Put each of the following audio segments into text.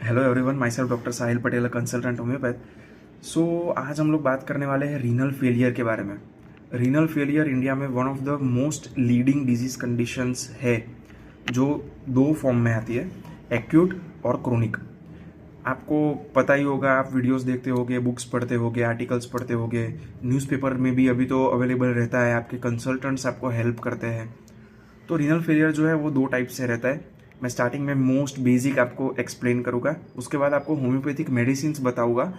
Hello everyone, myself doctor Sahil Patel, consultant homoeopath. So आज हम लोग बात करने वाले हैं रीनल फेलियर के बारे में। रीनल फेलियर इंडिया में one of the most leading disease conditions है, जो दो फॉर्म में आती है, एक्यूट और क्रोनिक। आपको पता ही होगा, आप वीडियोस देखते होगे, बुक्स पढ़ते होगे, आर्टिकल्स पढ़ते होगे, न्यूज़पेपर में भी अभी तो अवेलेबल रहता है, आपके कंसल्टेंट्स आपको हेल्प करते हैं। तो रीनल फेलियर जो है वो दो टाइप से रहता है। मैं स्टार्टिंग में मोस्ट बेसिक आपको एक्सप्लेन करूँगा, उसके बाद आपको होम्योपैथिक मेडिसिन्स बताऊँगा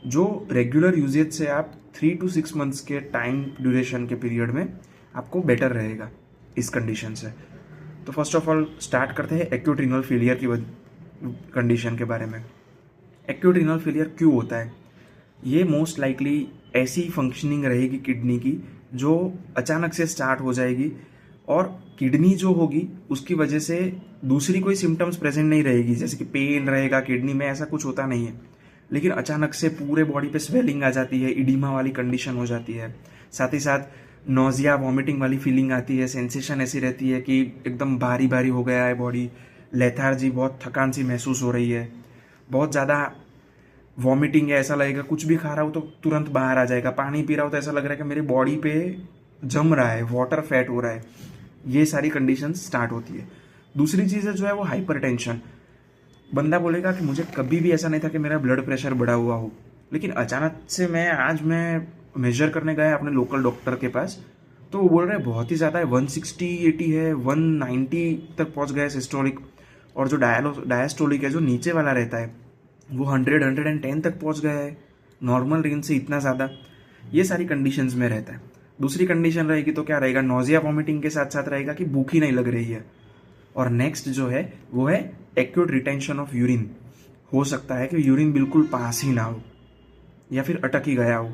जो रेगुलर यूजेज से आप 3 to 6 मंथ्स के टाइम ड्यूरेशन के पीरियड में आपको बेटर रहेगा इस कंडीशन से। तो फर्स्ट ऑफ ऑल स्टार्ट करते हैं एक्यूट रीनल फेलियर की कंडीशन के बारे में। एक्यूट रीनल फेलियर क्यों होता है? ये मोस्ट लाइकली ऐसी फंक्शनिंग रहेगी किडनी की जो अचानक से स्टार्ट हो जाएगी, और किडनी जो होगी उसकी वजह से दूसरी कोई सिम्टम्स प्रेजेंट नहीं रहेगी, जैसे कि पेन रहेगा किडनी में, ऐसा कुछ होता नहीं है। लेकिन अचानक से पूरे बॉडी पे स्वेलिंग आ जाती है, इडिमा वाली कंडीशन हो जाती है, साथ ही साथ नोजिया वॉमिटिंग वाली फीलिंग आती है, सेंसेशन ऐसी रहती है कि एकदम भारी भारी हो गया है बॉडी, लेथार्जी, बहुत थकान सी महसूस हो रही है, बहुत ज़्यादा वॉमिटिंग है, ऐसा लगेगा कुछ भी खा रहा हो तो तुरंत बाहर आ जाएगा, पानी पी रहा हो तो ऐसा लग रहा है कि मेरी बॉडी पे जम रहा है, वाटर फैट हो रहा है। ये सारी कंडीशन स्टार्ट होती है। दूसरी चीज़ है जो है वो हाइपर टेंशन। बंदा बोलेगा कि मुझे कभी भी ऐसा नहीं था कि मेरा ब्लड प्रेशर बढ़ा हुआ हो, लेकिन अचानक से आज मैं मेजर करने गया अपने लोकल डॉक्टर के पास, तो वो बोल रहे हैं बहुत ही ज़्यादा है, 160-80 है, 190 तक पहुंच गया है सिस्टोलिक, और जो डायस्टोलिक है जो नीचे वाला रहता है वो 100-110 तक पहुंच गया है, नॉर्मल रेंज से इतना ज़्यादा। ये सारी कंडीशंस में रहता है। दूसरी कंडीशन रहेगी तो क्या रहेगा, नोजिया वॉमिटिंग के साथ साथ रहेगा कि भूख ही नहीं लग रही है। और नेक्स्ट जो है वो है एक्यूट रिटेंशन ऑफ यूरिन। हो सकता है कि यूरिन बिल्कुल पास ही ना हो या फिर अटक ही गया हो।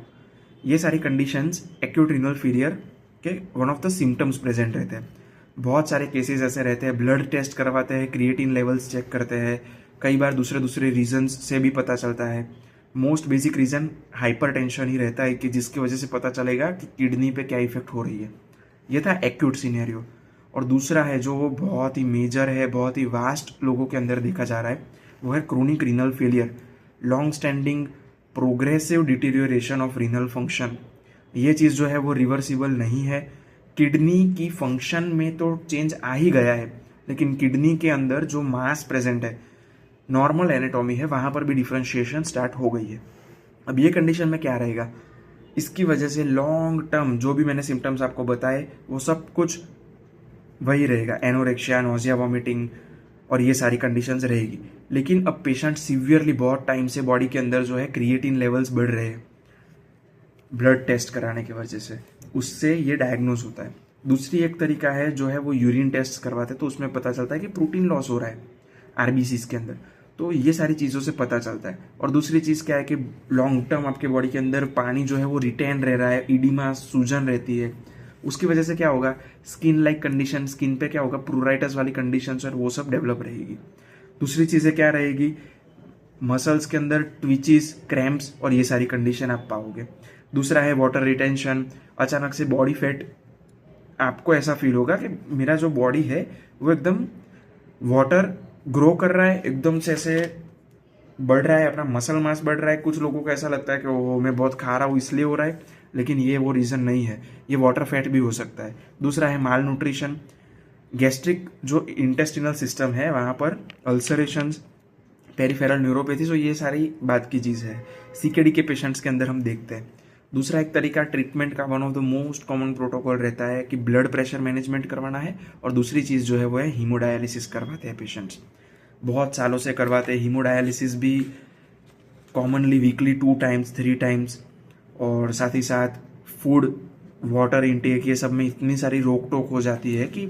ये सारी कंडीशंस एक्यूट रीनल फेलियर के one of the symptoms present रहते हैं। बहुत सारे केसेस ऐसे रहते हैं, ब्लड टेस्ट करवाते हैं, क्रिएटिन लेवल्स चेक करते हैं, कई बार दूसरे दूसरे रीजन्स से भी पता चलता है। Most basic reason hypertension ही रहता है कि जिसकी वजह से पता चलेगा कि किडनी पे क्या इफेक्ट हो रही है। ये था एक्यूट सिनेरियो। और दूसरा है जो वो बहुत ही मेजर है, बहुत ही वास्ट लोगों के अंदर देखा जा रहा है, वो है chronic renal failure, long standing progressive deterioration of renal function. ये चीज़ जो है वो रिवर्सिबल नहीं है। किडनी की फंक्शन में तो चेंज आ ही गया है, लेकिन किडनी के अंदर जो मास प्रेजेंट है, नॉर्मल एनाटॉमी है, वहाँ पर भी डिफ्रेंशिएशन स्टार्ट हो गई है। अब ये कंडीशन में क्या रहेगा, इसकी वजह से लॉन्ग टर्म जो भी मैंने सिम्टम्स आपको बताए वो सब कुछ वही रहेगा, एनोरेक्शिया, नोजिया, वॉमिटिंग, और ये सारी कंडीशंस रहेगी। लेकिन अब पेशेंट सीवियरली बहुत टाइम से बॉडी के अंदर जो है क्रिएटिन लेवल्स बढ़ रहे हैं ब्लड टेस्ट कराने की वजह से, उससे ये डायग्नोज होता है। दूसरी एक तरीका है जो है वो यूरिन टेस्ट करवाते हैं, तो उसमें पता चलता है कि प्रोटीन लॉस हो रहा है आरबीसीज के अंदर, तो ये सारी चीज़ों से पता चलता है। और दूसरी चीज़ क्या है कि लॉन्ग टर्म आपके बॉडी के अंदर पानी जो है वो रिटेन रह रहा है, इडिमा, सूजन रहती है, उसकी वजह से क्या होगा, स्किन लाइक कंडीशन, स्किन पे क्या होगा, प्रूराइटस वाली कंडीशन और वो सब डेवलप रहेगी। दूसरी चीज़ें क्या रहेगी, मसल्स के अंदर ट्विचेस, क्रैम्प्स, और ये सारी कंडीशन आप पाओगे। दूसरा है वाटर रिटेंशन। अचानक से बॉडी फैट, आपको ऐसा फील होगा कि मेरा जो बॉडी है वो एकदम वाटर ग्रो कर रहा है, एकदम से ऐसे बढ़ रहा है, अपना मसल मास बढ़ रहा है। कुछ लोगों को ऐसा लगता है कि ओह मैं बहुत खा रहा हूँ इसलिए हो रहा है, लेकिन ये वो रीज़न नहीं है, ये वाटर फैट भी हो सकता है। दूसरा है माल न्यूट्रिशन, गैस्ट्रिक जो इंटेस्टिनल सिस्टम है वहाँ पर अल्सरेशंस, पेरिफेरल न्यूरोपैथी, तो ये सारी बात की चीज़ है, सीकेडी के पेशेंट्स के अंदर हम देखते हैं। दूसरा एक तरीका ट्रीटमेंट का one of the most common protocol रहता है कि ब्लड प्रेशर मैनेजमेंट करवाना है, और दूसरी चीज़ जो है वो है हीमोडायलिसिस करवाते हैं पेशेंट्स, बहुत सालों से करवाते हैं। हीमोडायलिसिस भी कॉमनली वीकली 2 times 3 times, और साथ ही साथ फूड, वाटर इनटेक, ये सब में इतनी सारी रोक टोक हो जाती है कि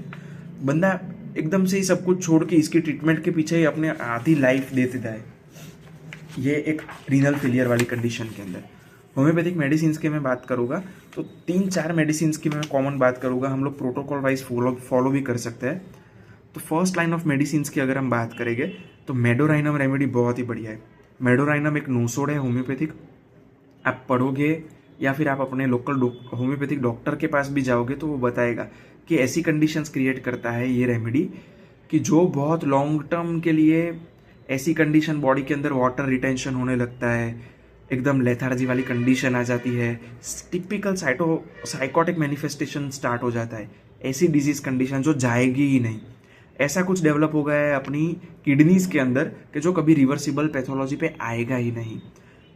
बंदा एकदम से ही सब कुछ छोड़ के इसकी ट्रीटमेंट के पीछे ही अपने आधी लाइफ दे देता है। ये एक रीनल फेलियर वाली कंडीशन के अंदर होम्योपैथिक मेडिसिन की मैं बात करूँगा तो 3-4 मेडिसिन की मैं कॉमन बात करूँगा, हम लोग प्रोटोकॉल वाइज फॉलो भी कर सकते हैं। तो फर्स्ट लाइन ऑफ मेडिसिन की अगर हम बात करेंगे तो मेडोराइनम रेमेडी बहुत ही बढ़िया है। मेडोराइनम एक नोसोड है होम्योपैथिक, आप पढ़ोगे या फिर आप अपने लोकल होम्योपैथिक डॉक्टर के पास भी जाओगे तो वो बताएगा कि ऐसी कंडीशंस क्रिएट करता है ये रेमेडी कि जो बहुत लॉन्ग टर्म के लिए ऐसी कंडीशन बॉडी के अंदर वाटर रिटेंशन होने लगता है, एकदम लेथार्जी वाली कंडीशन आ जाती है, टिपिकल साइकोटिक मैनिफेस्टेशन स्टार्ट हो जाता है, ऐसी डिजीज कंडीशन जो जाएगी ही नहीं। ऐसा कुछ डेवलप हो गया है अपनी किडनीज के अंदर कि जो कभी रिवर्सिबल पैथोलॉजी पे आएगा ही नहीं।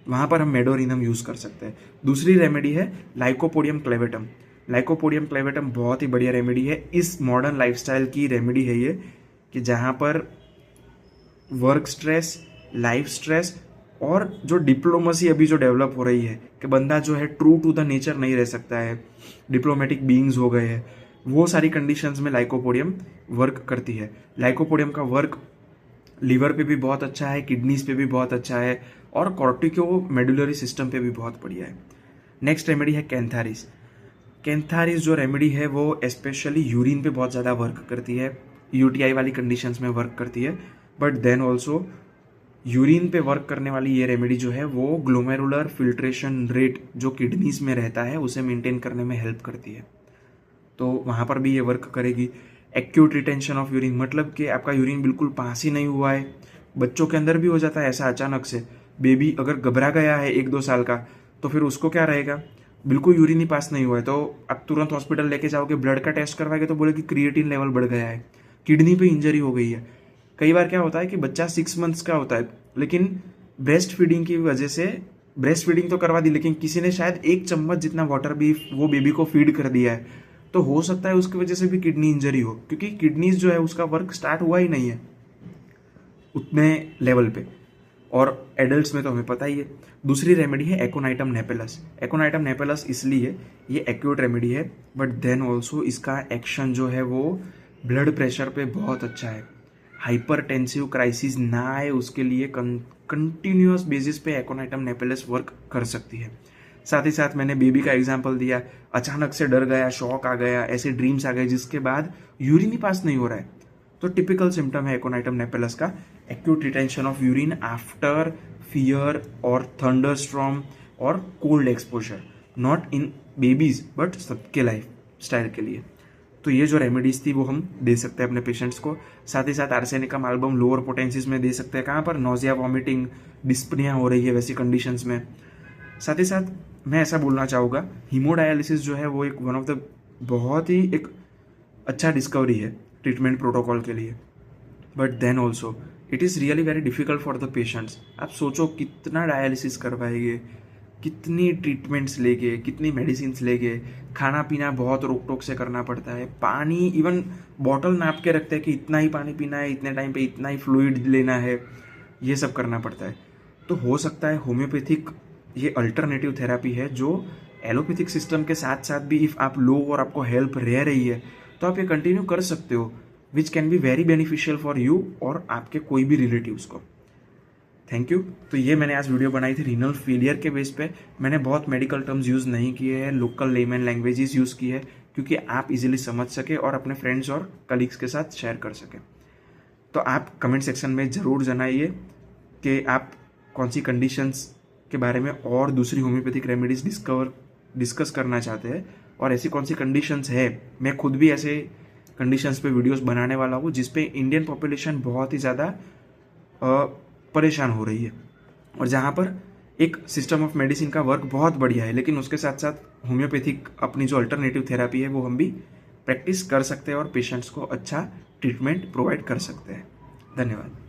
वहाँ पर हम मेडोरिनम यूज़ कर सकते हैं। दूसरी रेमेडी है लाइकोपोडियम क्लेवेटम। लाइकोपोडियम क्लेवेटम बहुत ही बढ़िया रेमेडी है। इस मॉडर्न लाइफस्टाइल की रेमेडी है ये, कि जहाँ पर वर्क स्ट्रेस, लाइफ स्ट्रेस और जो डिप्लोमेसी अभी जो डेवलप हो रही है कि बंदा जो है ट्रू टू द नेचर नहीं रह सकता है, डिप्लोमेटिक बीइंग्स हो गए हैं, वो सारी कंडीशंस में लाइकोपोडियम वर्क करती है। लाइकोपोडियम का वर्क लीवर पे भी बहुत अच्छा है, किडनीज पे भी बहुत अच्छा है और कॉर्टिको मेडुलरी सिस्टम पे भी बहुत बढ़िया है। नेक्स्ट रेमेडी है कैंथारिस। कैंथारिस जो रेमेडी है वो स्पेशली यूरिन पे बहुत ज़्यादा वर्क करती है, यूटीआई वाली कंडीशंस में वर्क करती है। बट देन ऑल्सो यूरिन पे वर्क करने वाली ये रेमेडी जो है वो ग्लोमेरुलर फिल्ट्रेशन रेट जो किडनीज में रहता है उसे मेंटेन करने में हेल्प करती है, तो वहाँ पर भी ये वर्क करेगी। एक्यूट रिटेंशन ऑफ यूरिन, मतलब कि आपका यूरिन बिल्कुल पास ही नहीं हुआ है। बच्चों के अंदर भी हो जाता है ऐसा अचानक से। बेबी अगर घबरा गया है 1-2 साल का तो फिर उसको क्या रहेगा, बिल्कुल यूरिन ही पास नहीं हुआ है, तो आप तुरंत हॉस्पिटल लेके जाओगे, ब्लड का टेस्ट करवाएंगे तो बोले कि क्रिएटिन लेवल बढ़ गया है, किडनी पे इंजरी हो गई है। कई बार क्या होता है कि बच्चा 6 मंथ्स का होता है लेकिन ब्रेस्ट फीडिंग की वजह से, ब्रेस्ट फीडिंग तो करवा दी लेकिन किसी ने शायद 1 चम्मच जितना वाटर भी वो बेबी को फीड कर दिया है, तो हो सकता है उसकी वजह से भी किडनी इंजरी हो, क्योंकि किडनीज जो है उसका वर्क स्टार्ट हुआ ही नहीं है उतने लेवल पे। और एडल्ट्स में तो हमें पता ही है। दूसरी रेमेडी है एकोनाइटम नेपेलस। एकोनाइटम नेपेलस इसलिए ये एक्यूट रेमेडी है, बट देन ऑल्सो इसका एक्शन जो है वो ब्लड प्रेशर पे बहुत अच्छा है। हाइपरटेंसिव क्राइसिस ना आए उसके लिए कंटिन्यूअस बेसिस पे एकोनाइटम नेपेलस वर्क कर सकती है। साथ ही साथ मैंने बेबी का एग्जांपल दिया, अचानक से डर गया, शॉक आ गया, ऐसे ड्रीम्स आ गए जिसके बाद यूरिन ही पास नहीं हो रहा है, तो टिपिकल सिम्टम है एकोनाइटम नेपेलस का acute retention of urine after fear और थंडरस्टॉर्म और cold exposure, not in babies but सबके लाइफ स्टाइल के लिए। तो ये जो रेमेडीज थी वो हम दे सकते हैं अपने पेशेंट्स को। साथ ही साथ आर्सेनिकम एल्बम लोअर पोटेंसीज में दे सकते हैं, कहाँ पर नोजिया, वॉमिटिंग, डिस्पनिया हो रही है वैसी कंडीशंस में। साथ ही साथ मैं ऐसा बोलना चाहूँगा, हीमोडायलिसिस जो है वो एक वन ऑफ द बहुत ही एक अच्छा डिस्कवरी है ट्रीटमेंट प्रोटोकॉल के लिए, but then also it is really very difficult for the patients. आप सोचो कितना डायलिसिस करवाएंगे, कितनी ट्रीटमेंट्स लेके, कितनी मेडिसिन लेके, खाना पीना बहुत रोक टोक से करना पड़ता है, पानी इवन बॉटल नाप के रखते हैं कि इतना ही पानी पीना है, इतने टाइम पे इतना ही फ्लूइड लेना है, ये सब करना पड़ता है। तो हो सकता है होम्योपैथिक ये अल्टरनेटिव थेरेपी है जो एलोपैथिक सिस्टम के साथ साथ भी इफ़ आप लो और आपको हेल्प रह रही है तो आप ये कंटिन्यू कर सकते हो, which can be very beneficial for you और आपके कोई भी रिलेटिव्स को। Thank you. तो ये मैंने आज वीडियो बनाई थी रीनल फेलियर के बेस पे। मैंने बहुत मेडिकल टर्म्स यूज़ नहीं किए हैं, लोकल लेमन लैंग्वेजेस यूज़ की है क्योंकि आप इजीली समझ सके और अपने फ्रेंड्स और कलीग्स के साथ शेयर कर सकें। तो आप कमेंट सेक्शन में ज़रूर जनाइए कि आप कौन सी कंडीशंस के बारे में और दूसरी होम्योपैथिक रेमेडीज डिस्कस करना चाहते हैं और ऐसी कौन सी कंडीशंस है। मैं खुद भी ऐसे कंडीशंस पे वीडियोस बनाने वाला हूँ जिस पे इंडियन पॉपुलेशन बहुत ही ज़्यादा परेशान हो रही है और जहाँ पर एक सिस्टम ऑफ मेडिसिन का वर्क बहुत बढ़िया है, लेकिन उसके साथ साथ होम्योपैथिक अपनी जो अल्टरनेटिव थेरेपी है वो हम भी प्रैक्टिस कर सकते हैं और पेशेंट्स को अच्छा ट्रीटमेंट प्रोवाइड कर सकते हैं। धन्यवाद।